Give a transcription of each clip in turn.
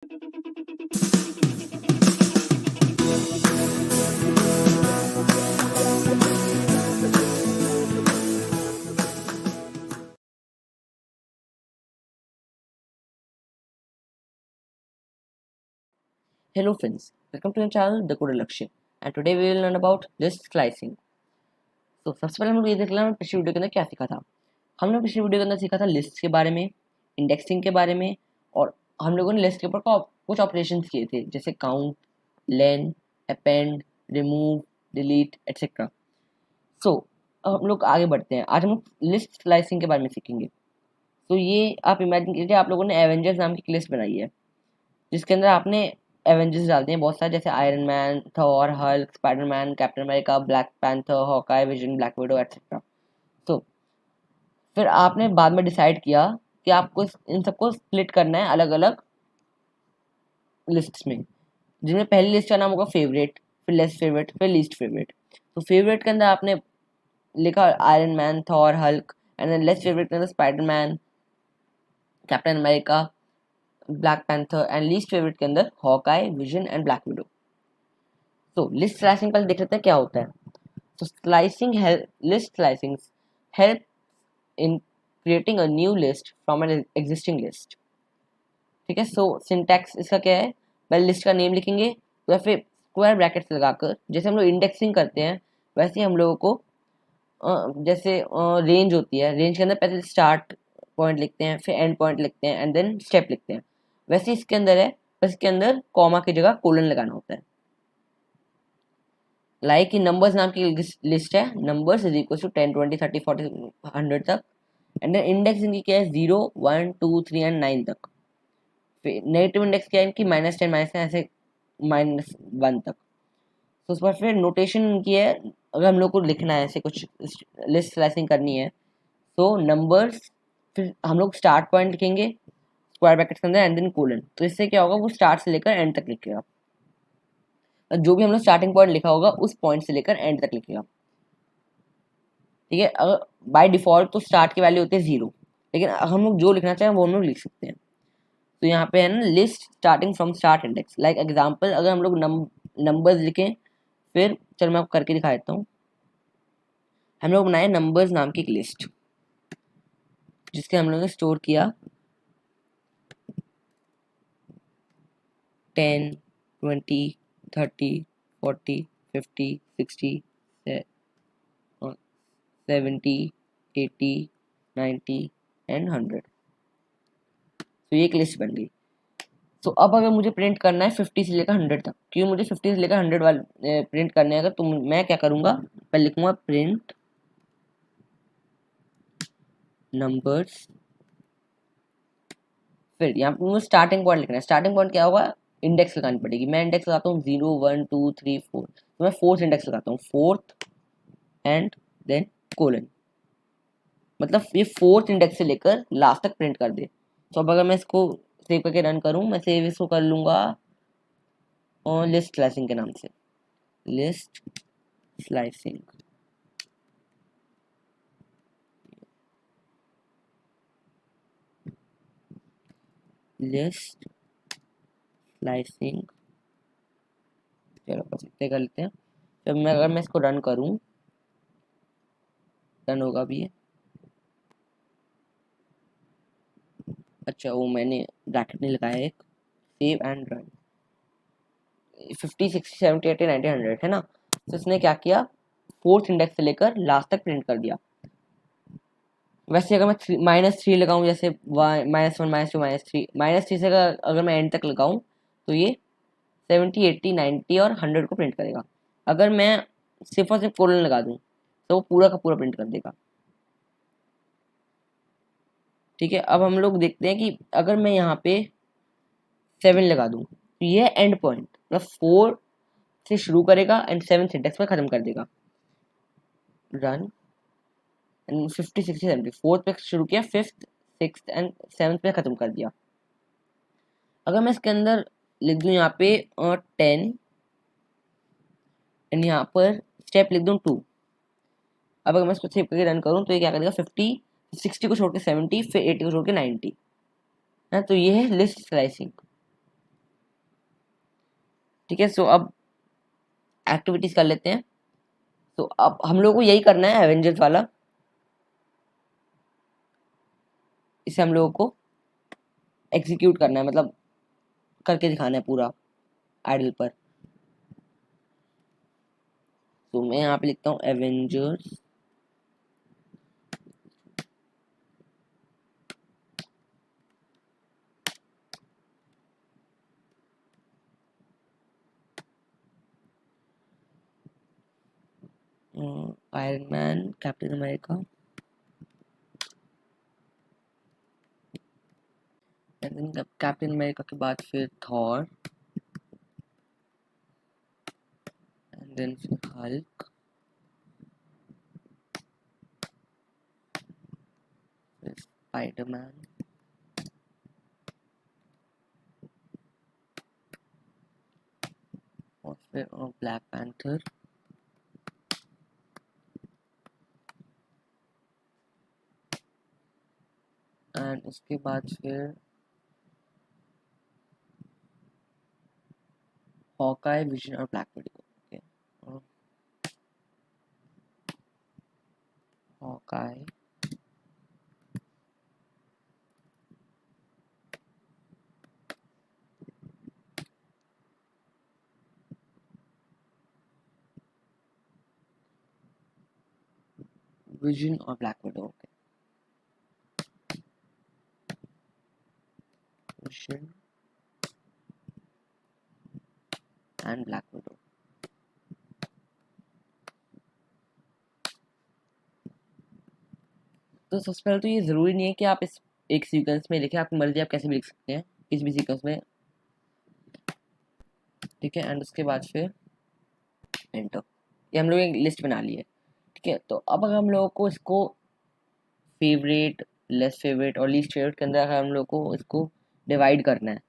Hello friends, welcome to your channel The Coder Lakshya and today we will learn about list slicing. तो सबसे पहले हम लोग ये देख लें पिछली वीडियो के अंदर क्या सीखा था। हम लोग पिछली वीडियो के अंदर सीखा था लिस्ट के बारे में, इंडेक्सिंग के बारे में, और हम लोगों ने लिस्ट के ऊपर कुछ ऑपरेशंस किए थे जैसे काउंट, लेन, अपेंड, रिमूव, डिलीट एटसेट्रा। सो अब हम लोग आगे बढ़ते हैं। आज हम लोग लिस्ट स्लाइसिंग के बारे में सीखेंगे। तो ये आप इमेजिन कीजिए आप लोगों ने एवेंजर्स नाम की लिस्ट बनाई है जिसके अंदर आपने एवेंजर्स डालते हैं बहुत सारे, जैसे iron man, Thor, Hulk, Spiderman, captain America, black panther, Hawkeye, vision, black window etcetera. तो फिर आपने बाद में डिसाइड किया कि आपको इन सबको स्प्लिट करना है अलग अलग लिस्ट्स में, जिनमें पहली लिस्ट का नाम होगा फेवरेट, फिर लेस फेवरेट, फिर लीस्ट फेवरेट। तो फेवरेट के अंदर आपने लिखा iron man, Thor, Hulk, and than less favourite के अंदर Spiderman, captain America, black Panther, and least favourite के अंदर Hawkeye, Vision and Black Widow. तो लिस्ट स्लाइसिंग पहले देख लेते हैं क्या होता है। तो list slicing help in creating a new list from an existing list. ठीक है, सो सिंटैक्स इसका क्या है, पहले लिस्ट का नेम लिखेंगे तो फिर स्क्वायर ब्रैकेट्स लगाकर, जैसे हम लोग इंडेक्सिंग करते हैं वैसे ही हम लोगों को जैसे रेंज होती है, रेंज के अंदर पहले स्टार्ट पॉइंट लिखते हैं, फिर एंड पॉइंट लिखते हैं, एंड देन स्टेप लिखते हैं, वैसे इसके अंदर है, बस इसके अंदर कॉमा की जगह कोलन लगाना होता है। लाइक नंबर्स नाम की लिस्ट है, नंबर्स इज इक्वल टू 10 20 30 40 100 तक, एंड देन इंडेक्स इनकी क्या है 0 1 2 3 एंड 9 तक। फिर नेगेटिव इंडेक्स क्या है इनकी -10 -10 ऐसे -1 तक। तो उस पर फिर नोटेशन इनकी है, अगर हम लोग को लिखना है ऐसे कुछ लिस्ट स्लाइसिंग करनी है तो नंबर्स, फिर हम लोग स्टार्ट पॉइंट लिखेंगे स्क्वायर ब्रैकेट्स के अंदर एंड देन कोलन। तो इससे क्या होगा, वो स्टार्ट से लेकर एंड तक लिखेगा, जो भी हम लोग स्टार्टिंग पॉइंट लिखा होगा उस पॉइंट से लेकर एंड तक लिखेगा। ठीक है, अगर बाय डिफॉल्ट तो स्टार्ट की वैल्यू होती है 0, लेकिन हम लोग जो लिखना चाहें वो हम लोग लिख सकते हैं। तो यहाँ पे है ना list starting from start index. Like example, अगर हम लोग नंबर्स लिखें, फिर चलो मैं आपको करके दिखा देता हूँ। हम लोग बनाए नंबर्स नाम की एक लिस्ट जिसके हम लोगों ने स्टोर किया 10 20 30 40 50 60 70 80 90 एंड 100। तो ये एक लिस्ट बन गई। तो अब अगर मुझे प्रिंट करना है 50 से लेकर 100 तक, क्यों मुझे 50 से लेकर 100 वाले प्रिंट करने हैं, अगर तो मैं क्या करूँगा, पहले लिखूँगा प्रिंट नंबर्स, फिर यहाँ पे मुझे स्टार्टिंग पॉइंट लिखना है। स्टार्टिंग पॉइंट क्या होगा, इंडेक्स लगानी पड़ेगी। मैं इंडेक्स लगाता हूँ 0 1 2 3 4, तो मैं फोर्थ इंडेक्स लगाता हूँ, फोर्थ एंड देन कोलन, मतलब ये फोर्थ इंडेक्स से लेकर लास्ट तक प्रिंट कर दे। तो अब अगर मैं इसको सेव करके रन करूँ, मैं सेव इसको कर लूँगा और लिस्ट स्लाइसिंग के नाम से, लिस्ट स्लाइसिंग। लिस्ट स्लाइसिंग, चलो बस इतने कर लेते हैं। जब मैं अगर मैं इसको रन करूँ, रन होगा भी है। अच्छा वो मैंने ब्रैकेट नहीं लगाया, एक सेव एंड रन। 50 60 70 80 90 100 है ना। तो इसने क्या किया, फोर्थ इंडेक्स से लेकर लास्ट तक प्रिंट कर दिया। वैसे अगर मैं -3 लगाऊं, जैसे -1 -2 -3 से अगर मैं एंड तक लगाऊं तो ये 70 80 90 और 100 को प्रिंट करेगा। अगर मैं सिर्फ और सिर्फ कोलन लगा दूं तो वो पूरा का पूरा प्रिंट कर देगा। ठीक है, अब हम लोग देखते हैं कि अगर मैं यहाँ पे 7 लगा दूं तो ये एंड पॉइंट, मतलब 4 से शुरू करेगा एंड 7 इंडेक्स में खत्म कर देगा। रन, 50 60 70 फोर्थ पे शुरू किया, फिफ्थ सिक्स एंड सेवन्थ पे खत्म कर दिया। अगर मैं इसके अंदर लिख दूं यहाँ पे 10 एंड यहाँ पर स्टेप लिख दूं 2, अब अगर मैं इसको सेव करके रन करूँ तो ये क्या करेगा, 50 60 को छोड़ के 70, फिर 80 को छोड़ के 90 है। तो ये है लिस्ट स्लाइसिंग। ठीक है, सो अब एक्टिविटीज कर लेते हैं। तो अब हम लोग को यही करना है एवेंजर्स वाला, इसे हम लोगों को एग्जीक्यूट करना है, मतलब करके दिखाना है पूरा आइडल पर। तो मैं यहाँ पे लिखता हूँ Avengers Iron Man, Captain America, Captain America के बाद फिर थॉर, एंड देन फिर हल्क, फिर स्पाइडरमैन, और फिर ब्लैक पैंथर, एंड उसके बाद फिर हॉकाई, विजन और Black Widow. Okay, Hawkeye, Vision और Black Widow. Okay, Vision and Black Widow. तो सबसे पहले तो ये ज़रूरी नहीं है कि आप इस एक सीक्वेंस में लिखें, आपकी मर्जी, आप कैसे भी लिख सकते हैं किसी भी सीक्वेंस में। ठीक है, एंड उसके बाद फिर एंटर। ये हम लोग एक लिस्ट बना ली है। ठीक है, तो अब अगर हम लोगों को इसको फेवरेट, लेस फेवरेट और लीस्ट फेवरेट के अंदर अगर हम लोग को इसको डिवाइड करना है,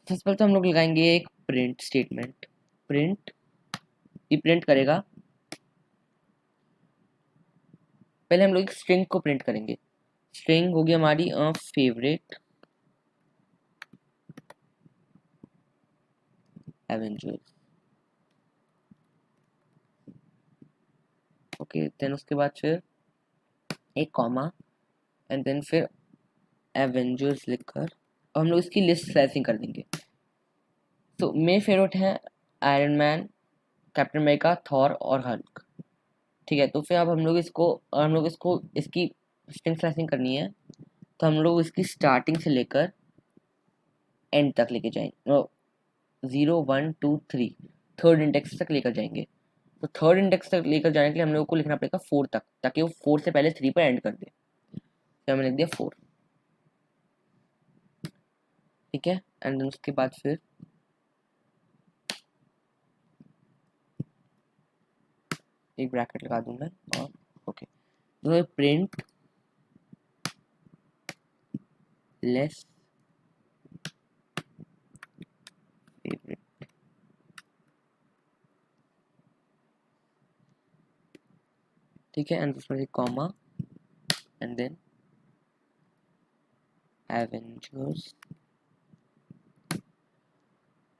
सबसे पहले तो हम लोग लगाएंगे एक प्रिंट स्टेटमेंट। प्रिंट, ये प्रिंट करेगा, पहले हम लोग एक स्ट्रिंग को प्रिंट करेंगे। स्ट्रिंग होगी हमारी फेवरेट एवेंजर्स। ओके, देन उसके बाद फिर एक कॉमा, एंड देन फिर एवेंजर्स लिखकर हम लोग इसकी लिस्ट स्लाइसिंग कर देंगे। तो मेरे फेवरेट हैं iron Man, Captain America, Thor और हल्क। ठीक है, तो फिर अब हम लोग इसको इसकी स्ट्रिंग स्लाइसिंग करनी है, तो हम लोग इसकी स्टार्टिंग से लेकर एंड तक लेके जाएंगे, 0 1 2 3 थर्ड इंडेक्स तक लेकर जाएंगे। तो थर्ड इंडेक्स तक लेकर जाने के लिए हम लोग को लिखना पड़ेगा 4 तक, ताकि वो 4 से पहले 3 पर एंड कर दे। तो हमने लिख दिया 4। ठीक है, एंड देन उसके बाद फिर एक ब्रैकेट लगा दूं मैं, और ओके, तो प्रिंट लेस फेवरेट। ठीक है, एंड उसमें कॉमा, एंड देन एवेंजर्स।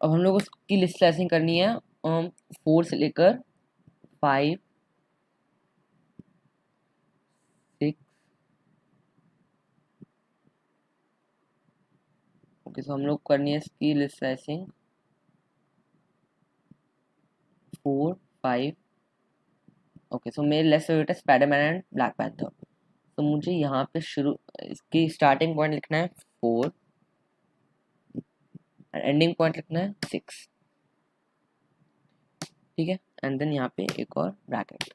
अब हम लोग उसकी लिस्ट स्लाइसिंग करनी है 4 से लेकर 5 6। ओके, तो हम लोग करनी है इसकी लिस्ट स्लाइसिंग 4 5। ओके, सो मेरे लेफ्ट फेवरेट है स्पाइडरमैन एंड ब्लैक पैंथर। तो मुझे यहाँ पे शुरू इसकी स्टार्टिंग पॉइंट लिखना है 4 एंड एंडिंग पॉइंट लिखना है 6। ठीक है, एंड देन यहाँ पे एक और ब्रैकेट।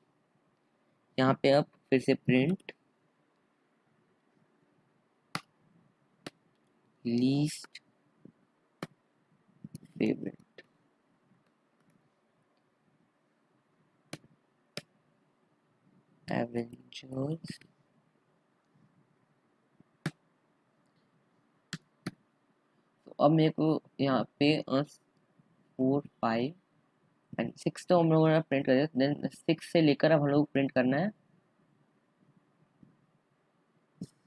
यहाँ पे अब फिर से प्रिंट लीस्ट फेवरेट। एवेंजर्स, तो अब मेरे को यहाँ पे 4 5 एंड 6 तो हम लोगों ने प्रिंट कर दिया, देन 6 से लेकर अब हम लोग प्रिंट करना है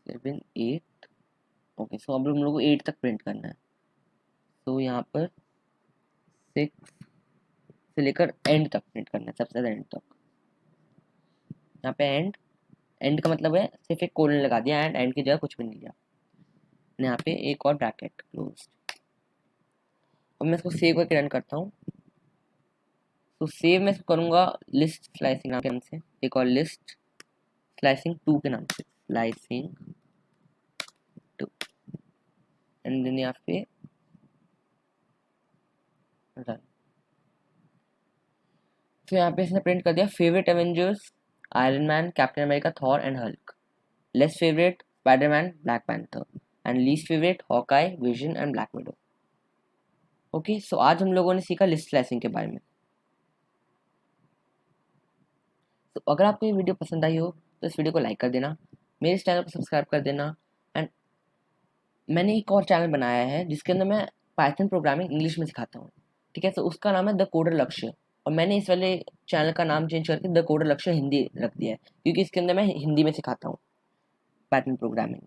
7 8। ओके, सो अब हम लोग को 8 तक प्रिंट करना है। तो यहाँ पर 6 से लेकर एंड तक प्रिंट करना है, सबसे ज़्यादा एंड तक। यहाँ पे एंड का मतलब है सिर्फ एक कोलन लगा दिया एंड एंड की जगह कुछ भी नहीं लिया। यहाँ पे एक और ब्रैकेट क्लोज। अब मैं इसको सेव करके रन करता हूँ। तो सेव मैं करूँगा लिस्ट स्लाइसिंग नाम के नाम से, एक और लिस्ट स्लाइसिंग 2 के नाम से, स्लाइसिंग 2, एंड देन यहाँ पे रन। तो यहाँ पे इसने प्रिंट कर दिया favourite Avengers Iron Man, Captain America, Thor and Hulk, less favourite Spiderman, Black Panther, and least favourite Hawkeye, Vision and Black Widow. Okay, so आज हम लोगों ने सीखा लिस्ट स्लाइसिंग के बारे में। तो अगर आपको ये वीडियो पसंद आई हो तो इस वीडियो को लाइक कर देना, मेरे इस चैनल को सब्सक्राइब कर देना। एंड मैंने एक और चैनल बनाया है जिसके अंदर मैं पाइथन प्रोग्रामिंग इंग्लिश में सिखाता हूँ, ठीक है। तो उसका नाम है द कोडर लक्ष्य, और मैंने इस वाले चैनल का नाम चेंज करके द कोडर लक्ष्य हिंदी रख दिया है, क्योंकि इसके अंदर मैं हिंदी में सिखाता हूँ पाइथन प्रोग्रामिंग।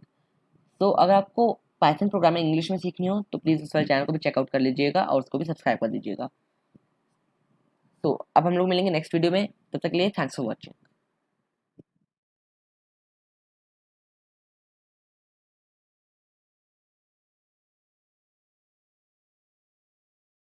तो अगर आपको पाइथन प्रोग्रामिंग इंग्लिश में सीखनी हो तो प्लीज़ उस वाले चैनल को भी चेकआउट कर लीजिएगा और उसको भी सब्सक्राइब कर दीजिएगा। तो अब हम लोग मिलेंगे नेक्स्ट वीडियो में, तब तक के लिए थैंक्स फॉर वॉचिंग।